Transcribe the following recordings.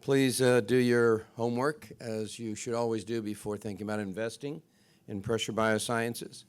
Please do your homework, as you should always do before thinking about investing in Pressure BioSciences.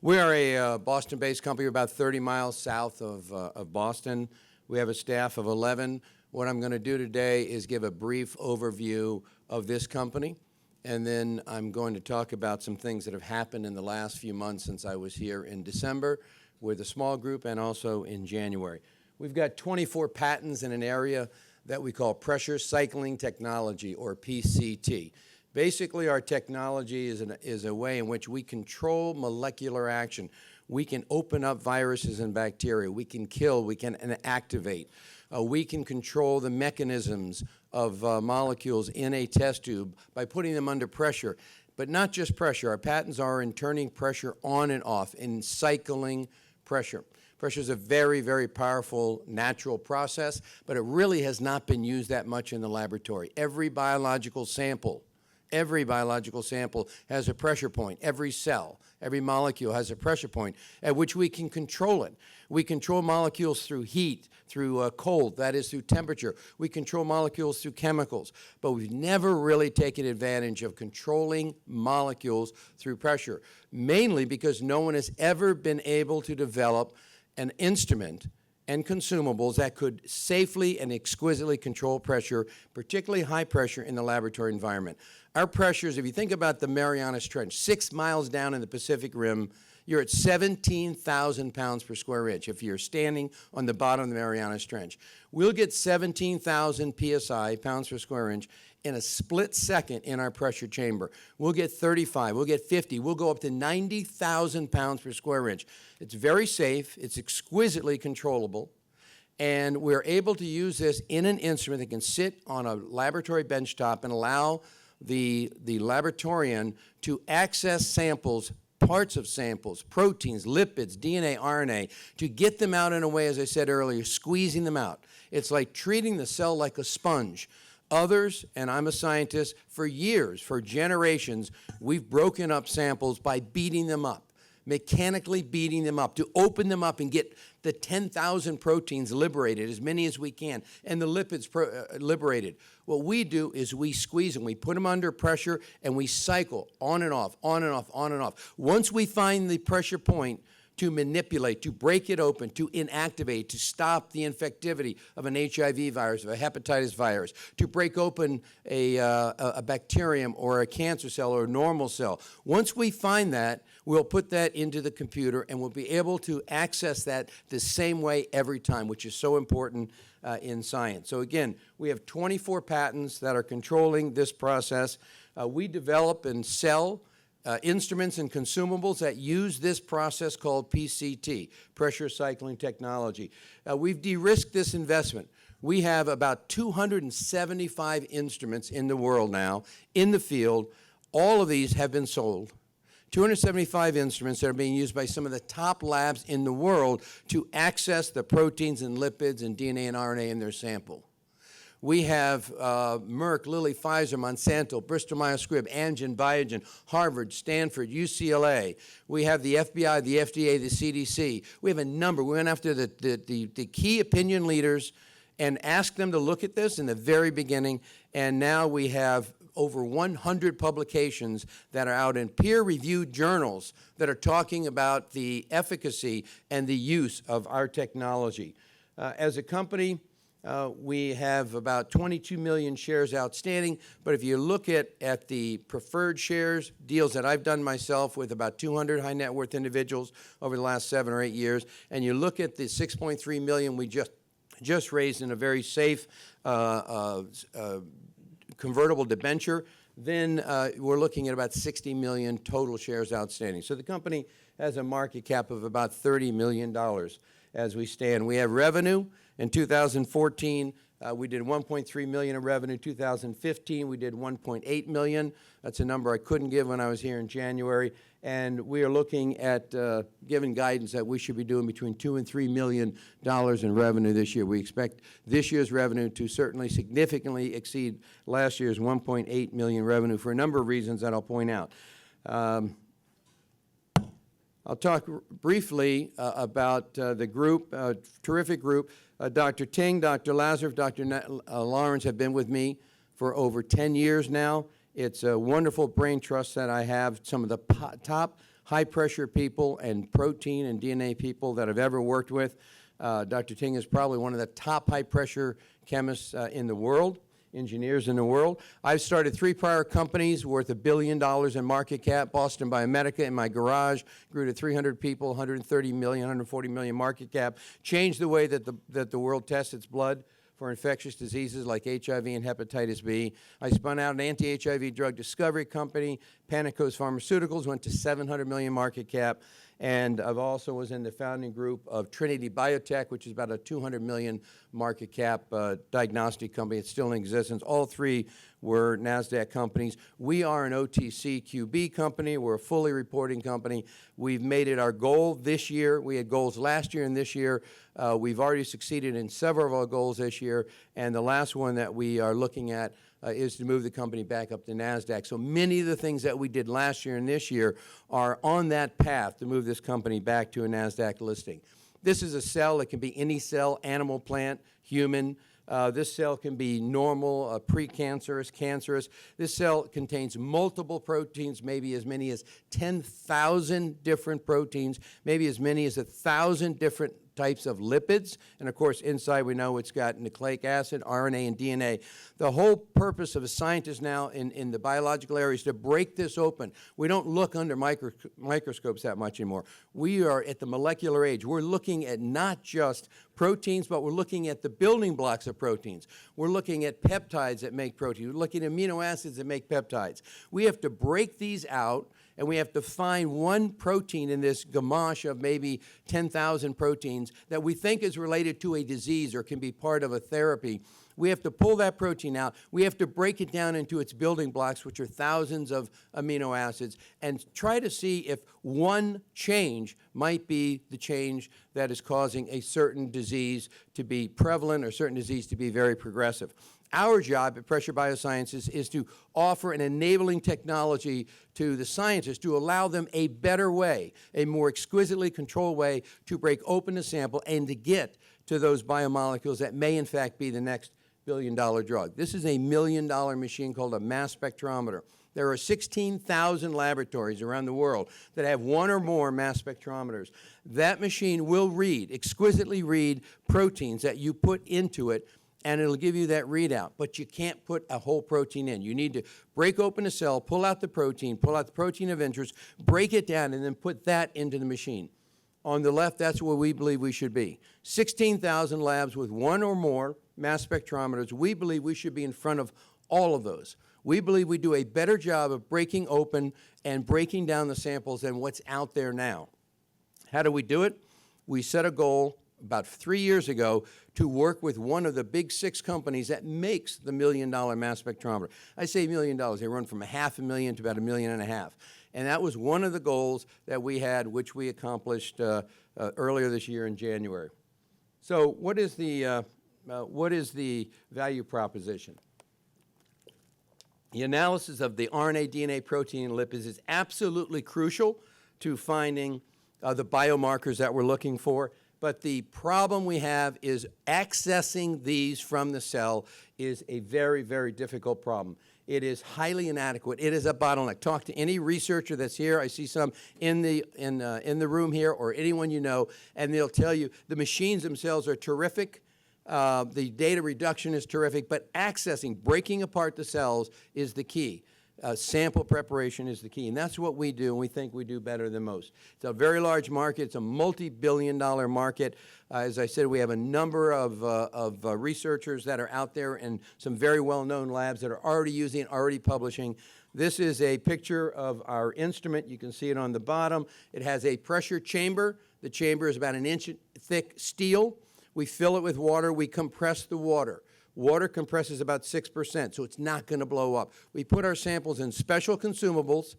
We are a Boston-based company. We're about 30 miles south of Boston. We have a staff of 11. What I'm going to do today is give a brief overview of this company, and then I'm going to talk about some things that have happened in the last few months since I was here in December with a small group and also in January. We've got 24 patents in an area that we call pressure cycling technology, or PCT. Basically, our technology is a way in which we control molecular action. We can open up viruses and bacteria. We can kill. We can activate. We can control the mechanisms of molecules in a test tube by putting them under pressure. But not just pressure. Our patents are in turning pressure on and off, in cycling pressure. Pressure is a very, very powerful natural process, but it really has not been used that much in the laboratory. Every biological sample has a pressure point. Every cell, every molecule has a pressure point at which we can control it. We control molecules through heat, through cold, that is through temperature. We control molecules through chemicals, but we've never really taken advantage of controlling molecules through pressure, mainly because no one has ever been able to develop an instrument and consumables that could safely and exquisitely control pressure, particularly high pressure in the laboratory environment. Our pressures, if you think about the Marianas Trench, 6 miles down in the Pacific Rim, you're at 17,000 pounds per square inch if you're standing on the bottom of the Marianas Trench. We'll get 17,000 PSI, pounds per square inch, in a split second in our pressure chamber. We'll get 35, we'll get 50, we'll go up to 90,000 pounds per square inch. It's very safe, it's exquisitely controllable, and we're able to use this in an instrument that can sit on a laboratory benchtop and allow the laboratorian to access samples, parts of samples, proteins, lipids, DNA, RNA, to get them out in a way, as I said earlier, squeezing them out. It's like treating the cell like a sponge. Others, and I'm a scientist, for years, for generations, we've broken up samples by beating them up, mechanically beating them up, to open them up and get the 10,000 proteins liberated, as many as we can, and the lipids liberated. What we do is we squeeze them, we put them under pressure, and we cycle on and off, on and off, on and off. Once we find the pressure point to manipulate, to break it open, to inactivate, to stop the infectivity of an HIV virus, of a hepatitis virus, to break open a bacterium or a cancer cell or a normal cell. Once we find that, we'll put that into the computer and we'll be able to access that the same way every time, which is so important in science. So again, we have 24 patents that are controlling this process. We develop and sell instruments and consumables that use this process called PCT, pressure cycling technology. We've de-risked this investment. We have about 275 instruments in the world now in the field. All of these have been sold. 275 instruments that are being used by some of the top labs in the world to access the proteins and lipids and DNA and RNA in their sample. We have Merck, Lilly, Pfizer, Monsanto, Bristol Myers Squibb, Amgen, Biogen, Harvard, Stanford, UCLA. We have the FBI, the FDA, the CDC. We have a number. We went after the key opinion leaders and asked them to look at this in the very beginning, and now we have over 100 publications that are out in peer-reviewed journals that are talking about the efficacy and the use of our technology. As a company, we have about 22 million shares outstanding, but if you look at the preferred shares, deals that I've done myself with about 200 high net worth individuals over the last 7 or 8 years, and you look at the 6.3 million we just raised in a very safe convertible debenture, then we're looking at about 60 million total shares outstanding. So the company has a market cap of about $30 million as we stand. We have revenue. In 2014, we did 1.3 million in revenue. 2015, we did 1.8 million. That's a number I couldn't give when I was here in January. And we are looking at giving guidance that we should be doing between $2 and $3 million in revenue this year. We expect this year's revenue to certainly significantly exceed last year's 1.8 million revenue for a number of reasons that I'll point out. I'll talk briefly about the group, terrific group. Dr. Ting, Dr. Lazarus, Dr. Lawrence have been with me for over 10 years now. It's a wonderful brain trust that I have some of the top high-pressure people and protein and DNA people that I've ever worked with. Dr. Ting is probably one of the top high-pressure chemists in the world, engineers in the world. I've started 3 prior companies worth $1 billion in market cap. Boston Biomedica in my garage grew to 300 people, 130 million, 140 million market cap. Changed the way that the world tests its blood for infectious diseases like HIV and hepatitis B. I spun out an anti-HIV drug discovery company. Panicos Pharmaceuticals went to 700 million market cap. And I've also was in the founding group of Trinity Biotech, which is about a 200 million market cap diagnostic company. It's still in existence. All 3 were NASDAQ companies. We are an OTC QB company. We're a fully reporting company. We've made it our goal this year. We had goals last year and this year. We've already succeeded in several of our goals this year. And the last one that we are looking at is to move the company back up to NASDAQ. So many of the things that we did last year and this year are on that path to move this company back to a NASDAQ listing. This is a cell. It can be any cell, animal, plant, human. This cell can be normal, precancerous, cancerous. This cell contains multiple proteins, maybe as many as 10,000 different proteins, maybe as many as 1,000 different types of lipids. And of course, inside we know it's got nucleic acid, RNA, and DNA. The whole purpose of a scientist now in the biological area is to break this open. We don't look under microscopes that much anymore. We are at the molecular age. We're looking at not just proteins, but we're looking at the building blocks of proteins. We're looking at peptides that make proteins. We're looking at amino acids that make peptides. We have to break these out, and we have to find one protein in this gamache of maybe 10,000 proteins that we think is related to a disease or can be part of a therapy. We have to pull that protein out. We have to break it down into its building blocks, which are thousands of amino acids, and try to see if one change might be the change that is causing a certain disease to be prevalent or certain disease to be very progressive. Our job at Pressure BioSciences is to offer an enabling technology to the scientists to allow them a better way, a more exquisitely controlled way to break open the sample and to get to those biomolecules that may in fact be the next billion-dollar drug. This is a million-dollar machine called a mass spectrometer. There are 16,000 laboratories around the world that have one or more mass spectrometers. That machine will exquisitely read proteins that you put into it, and it'll give you that readout. But you can't put a whole protein in. You need to break open a cell, pull out the protein of interest, break it down, and then put that into the machine. On the left, that's where we believe we should be. 16,000 labs with one or more mass spectrometers. We believe we should be in front of all of those. We believe we do a better job of breaking open and breaking down the samples than what's out there now. How do we do it? We set a goal about 3 years ago to work with one of the big 6 companies that makes the $1 million mass spectrometer. I say $1 million. They run from $500,000 to about $1.5 million. And that was one of the goals that we had, which we accomplished earlier this year in January. So what is the value proposition? The analysis of the RNA, DNA, protein, and lipids is absolutely crucial to finding the biomarkers that we're looking for. But the problem we have is accessing these from the cell is a very, very difficult problem. It is highly inadequate. It is a bottleneck. Talk to any researcher that's here. I see some in the room here, or anyone you know, and they'll tell you the machines themselves are terrific. The data reduction is terrific, but accessing, breaking apart the cells is the key. Sample preparation is the key, and that's what we do, and we think we do better than most. It's a very large market. It's a multi-billion-dollar market. As I said, we have a number of researchers that are out there and some very well-known labs that are already using it, already publishing. This is a picture of our instrument. You can see it on the bottom. It has a pressure chamber. The chamber is about 1 inch thick steel. We fill it with water. We compress the water. Water compresses about 6%, so it's not going to blow up. We put our samples in special consumables,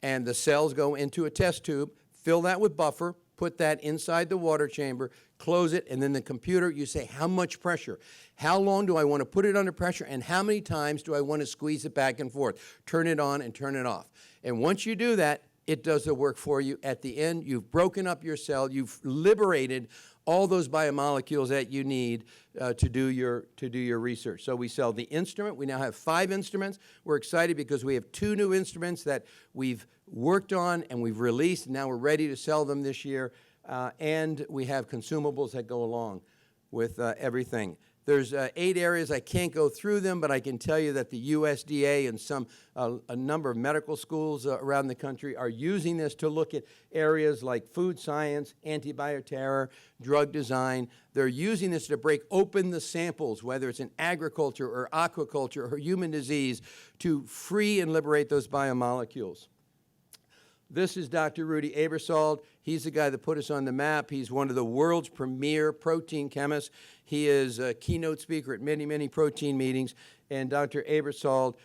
and the cells go into a test tube, fill that with buffer, put that inside the water chamber, close it, and then the computer, you say, how much pressure? How long do I want to put it under pressure, and how many times do I want to squeeze it back and forth? Turn it on and turn it off. And once you do that, it does the work for you. At the end, you've broken up your cell, you've liberated all those biomolecules that you need to do your research. So we sell the instrument. We now have 5 instruments. We're excited because we have 2 new instruments that we've worked on and we've released. Now we're ready to sell them this year. And we have consumables that go along with everything. There's 8 areas. I can't go through them, but I can tell you that the USDA and a number of medical schools around the country are using this to look at areas like food science, antibioterror, drug design. They're using this to break open the samples, whether it's in agriculture or aquaculture or human disease, to free and liberate those biomolecules. This is Dr. Rudy Aebersold. He's the guy that put us on the map. He's one of the world's premier protein chemists. He is a keynote speaker at many, many protein meetings. And Dr. Aebersold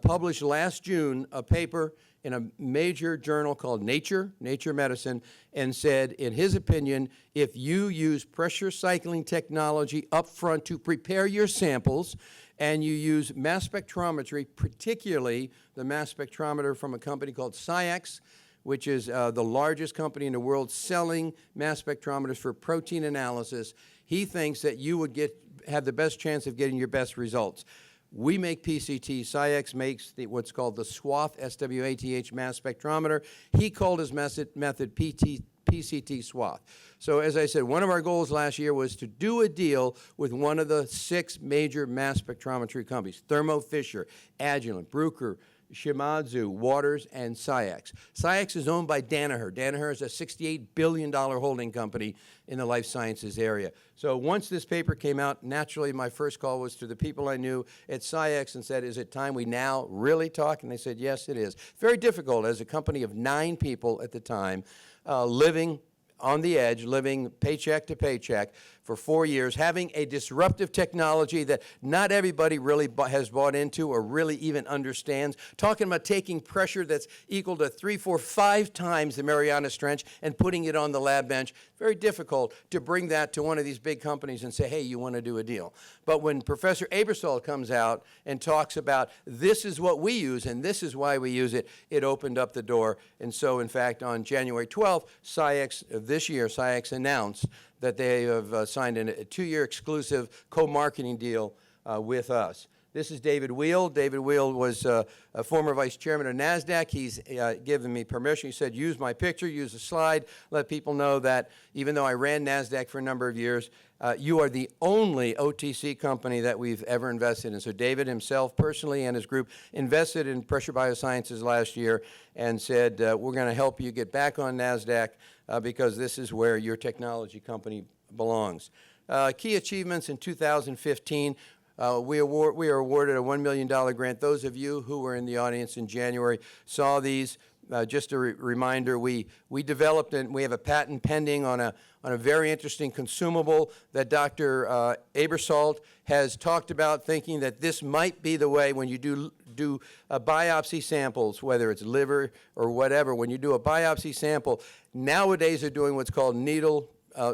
published last June a paper in a major journal called Nature Medicine, and said, in his opinion, if you use pressure cycling technology up front to prepare your samples, and you use mass spectrometry, particularly the mass spectrometer from a company called SCIEX, which is the largest company in the world selling mass spectrometers for protein analysis, he thinks that you would have the best chance of getting your best results. We make PCT. SCIEX makes what's called the SWATH, S-W-A-T-H, mass spectrometer. He called his method PCT SWATH. So as I said, one of our goals last year was to do a deal with one of the 6 major mass spectrometry companies, Thermo Fisher, Agilent, Bruker, Shimadzu, Waters, and SCIEX. SCIEX is owned by Danaher. Danaher is a $68 billion holding company in the life sciences area. So once this paper came out, naturally my first call was to the people I knew at SCIEX and said, is it time we now really talk? And they said, yes, it is. Very difficult as a company of 9 people at the time, living on the edge, living paycheck to paycheck for 4 years, having a disruptive technology that not everybody really has bought into or really even understands, talking about taking pressure that's equal to 3, 4, 5 times the Marianas Trench and putting it on the lab bench. Very difficult to bring that to one of these big companies and say, hey, you want to do a deal. But when Professor Aebersold comes out and talks about this is what we use and this is why we use it, it opened up the door. And so, in fact, on January 12th, SCIEX announced that they have signed a 2-year exclusive co-marketing deal with us. This is David Weil. David Weil was a former vice chairman of NASDAQ. He's given me permission. He said, use my picture, use a slide, let people know that even though I ran NASDAQ for a number of years, you are the only OTC company that we've ever invested in. So David himself personally and his group invested in Pressure BioSciences last year and said, we're going to help you get back on NASDAQ because this is where your technology company belongs. Key achievements in 2015. We are awarded a $1 million grant. Those of you who were in the audience in January saw these. Just a reminder, we developed and we have a patent pending on a very interesting consumable that Dr. Aebersold has talked about, thinking that this might be the way when you do biopsy samples, whether it's liver or whatever, when you do a biopsy sample, nowadays they're doing what's called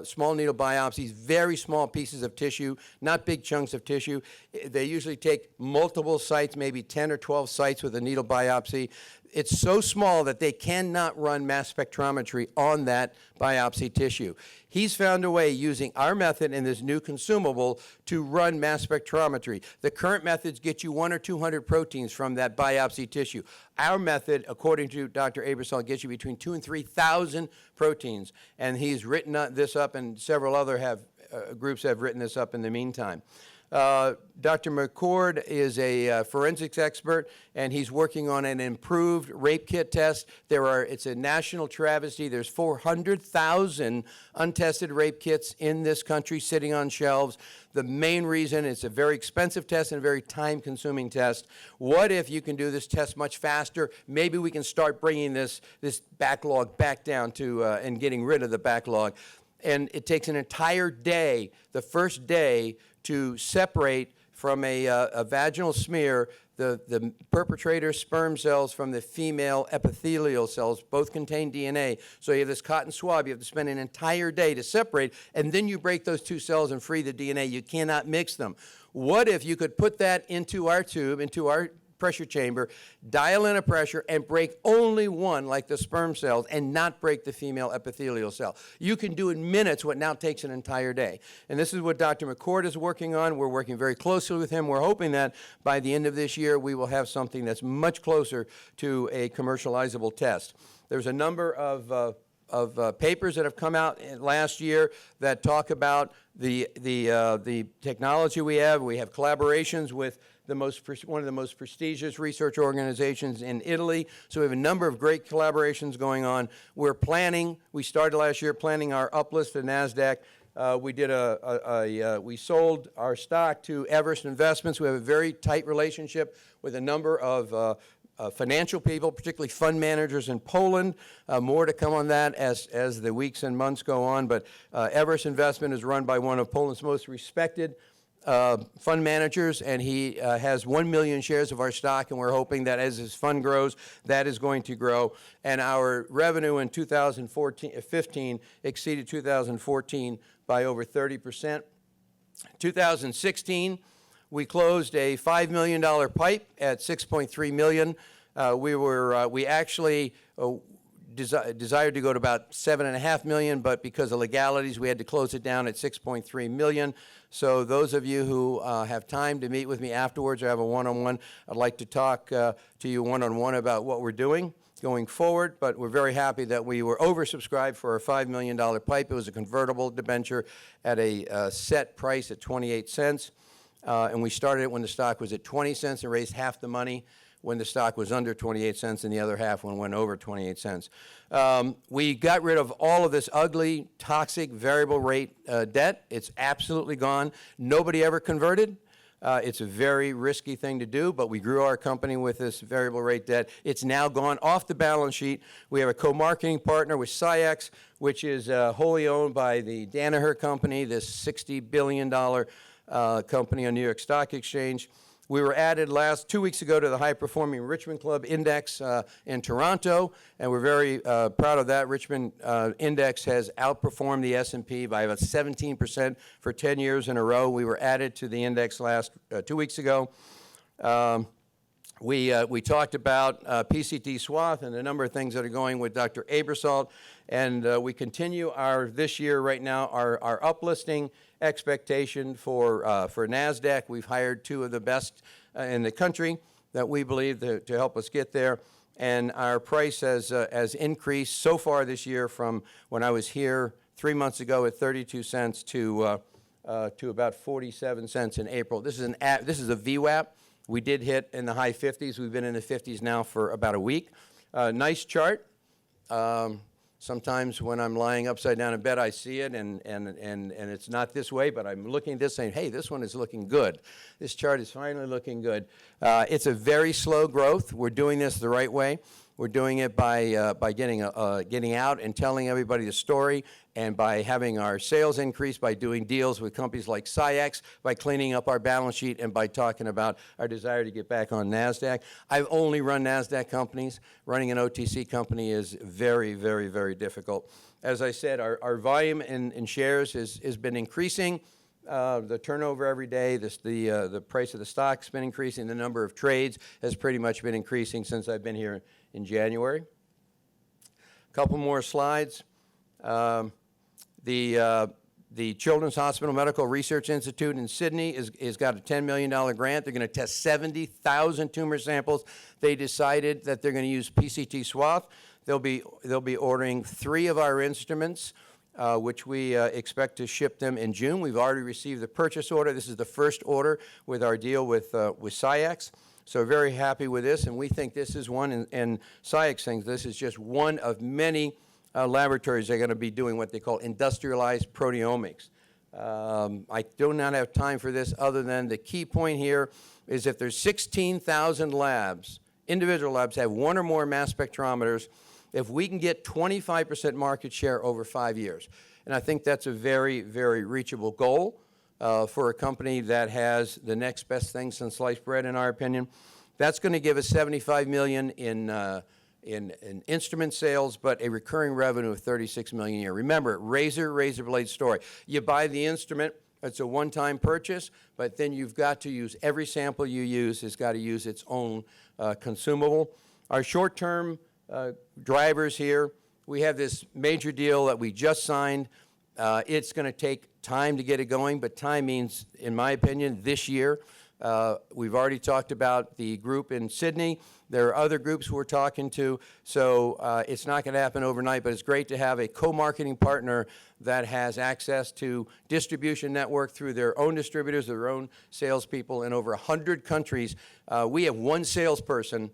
small needle biopsies, very small pieces of tissue, not big chunks of tissue. They usually take multiple sites, maybe 10 or 12 sites with a needle biopsy. It's so small that they cannot run mass spectrometry on that biopsy tissue. He's found a way using our method and this new consumable to run mass spectrometry. The current methods get you 100 or 200 proteins from that biopsy tissue. Our method, according to Dr. Aebersold, gets you between 2,000 and 3,000 proteins. And he's written this up, and several other groups have written this up in the meantime. Dr. McCord is a forensics expert, and he's working on an improved rape kit test. It's a national travesty. There's 400,000 untested rape kits in this country sitting on shelves. The main reason, it's a very expensive test and a very time-consuming test. What if you can do this test much faster? Maybe we can start bringing this backlog back down to and getting rid of the backlog. And it takes an entire day, the first day, to separate from a vaginal smear the perpetrator's sperm cells from the female epithelial cells. Both contain DNA. So you have this cotton swab. You have to spend an entire day to separate, and then you break those 2 cells and free the DNA. You cannot mix them. What if you could put that into our tube, into our pressure chamber, dial in a pressure, and break only one, like the sperm cells, and not break the female epithelial cell. You can do in minutes what now takes an entire day. And this is what Dr. McCord is working on. We're working very closely with him. We're hoping that by the end of this year, we will have something that's much closer to a commercializable test. There's a number of papers that have come out last year that talk about the technology we have. We have collaborations with one of the most prestigious research organizations in Italy. So we have a number of great collaborations going on. We started last year planning our uplist to NASDAQ. We sold our stock to Everest Investments. We have a very tight relationship with a number of financial people, particularly fund managers in Poland. More to come on that as the weeks and months go on. But Everest Investment is run by one of Poland's most respected fund managers, and he has 1 million shares of our stock, and we're hoping that as his fund grows, that is going to grow. And our revenue in 2015 exceeded 2014 by over 30%. 2016, we closed a $5 million pipe at $6.3 million. We actually desired to go to about $7.5 million, but because of legalities, we had to close it down at $6.3 million. So those of you who have time to meet with me afterwards or have a one-on-one, I'd like to talk to you one-on-one about what we're doing going forward, but we're very happy that we were oversubscribed for a $5 million pipe. It was a convertible debenture at a set price at 28 cents, and we started it when the stock was at 20 cents and raised half the money when the stock was under 28 cents and the other half when it went over 28 cents. We got rid of all of this ugly, toxic, variable rate debt. It's absolutely gone. Nobody ever converted. It's a very risky thing to do, but we grew our company with this variable rate debt. It's now gone off the balance sheet. We have a co-marketing partner with SciEx, which is wholly owned by the Danaher Company, this $60 billion company on New York Stock Exchange. We were added 2 weeks ago to the high-performing Richmond Club Index in Toronto, and we're very proud of that. Richmond Index has outperformed the S&P by about 17% for 10 years in a row. We were added to the index 2 weeks ago. We talked about PCT Swath and a number of things that are going with Dr. Aebersold, and we continue this year right now our uplisting expectation for NASDAQ. We've hired two of the best in the country that we believe to help us get there, and our price has increased so far this year from when I was here 3 months ago at 32 cents to about 47 cents in April. This is a VWAP. We did hit in the high 50s. We've been in the 50s now for about a week. Nice chart. Sometimes when I'm lying upside down in bed, I see it, and it's not this way, but I'm looking at this saying, hey, this one is looking good. This chart is finally looking good. It's a very slow growth. We're doing this the right way. We're doing it by getting out and telling everybody the story, and by having our sales increase, by doing deals with companies like SciEx, by cleaning up our balance sheet, and by talking about our desire to get back on NASDAQ. I've only run NASDAQ companies. Running an OTC company is very, very, very difficult. As I said, our volume in shares has been increasing. The turnover every day, the price of the stock's been increasing. The number of trades has pretty much been increasing since I've been here in January. A couple more slides. The Children's Hospital Medical Research Institute in Sydney has got a $10 million grant. They're going to test 70,000 tumor samples. They decided that they're going to use PCT Swath. They'll be ordering 3 of our instruments, which we expect to ship them in June. We've already received the purchase order. This is the first order with our deal with SciEx. So we're very happy with this, and we think this is one, and SciEx thinks this is just one of many laboratories that are going to be doing what they call industrialized proteomics. I do not have time for this other than the key point here is if there's 16,000 labs, individual labs have one or more mass spectrometers, if we can get 25% market share over 5 years. And I think that's a very, very reachable goal for a company that has the next best thing since sliced bread, in our opinion. That's going to give us $75 million in instrument sales, but a recurring revenue of $36 million a year. Remember, razor blade story. You buy the instrument, It's a one-time purchase, but then you've got to use, every sample you use has got to use its own consumable. Our short-term drivers here, we have this major deal that we just signed. It's going to take time to get it going, but time means, in my opinion, this year. We've already talked about the group in Sydney. There are other groups we're talking to, so it's not going to happen overnight, but it's great to have a co-marketing partner that has access to distribution network through their own distributors, their own salespeople in over 100 countries. We have one salesperson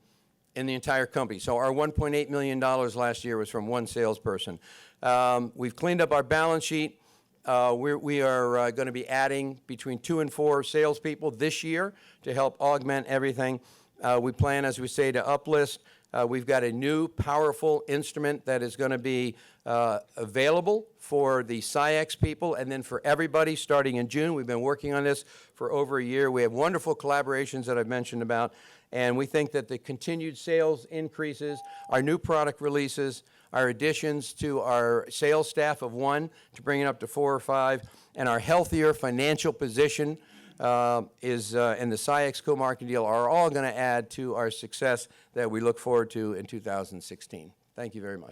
in the entire company. So our $1.8 million last year was from one salesperson. We've cleaned up our balance sheet. We are going to be adding between 2 and 4 salespeople this year to help augment everything. We plan, as we say, to uplist. We've got a new powerful instrument that is going to be available for the SciEx people and then for everybody starting in June. We've been working on this for over a year. We have wonderful collaborations that I've mentioned about, and we think that the continued sales increases, our new product releases, our additions to our sales staff of 1 to bring it up to 4 or 5, and our healthier financial position and the SciEx co-marketing deal are all going to add to our success that we look forward to in 2016. Thank you very much.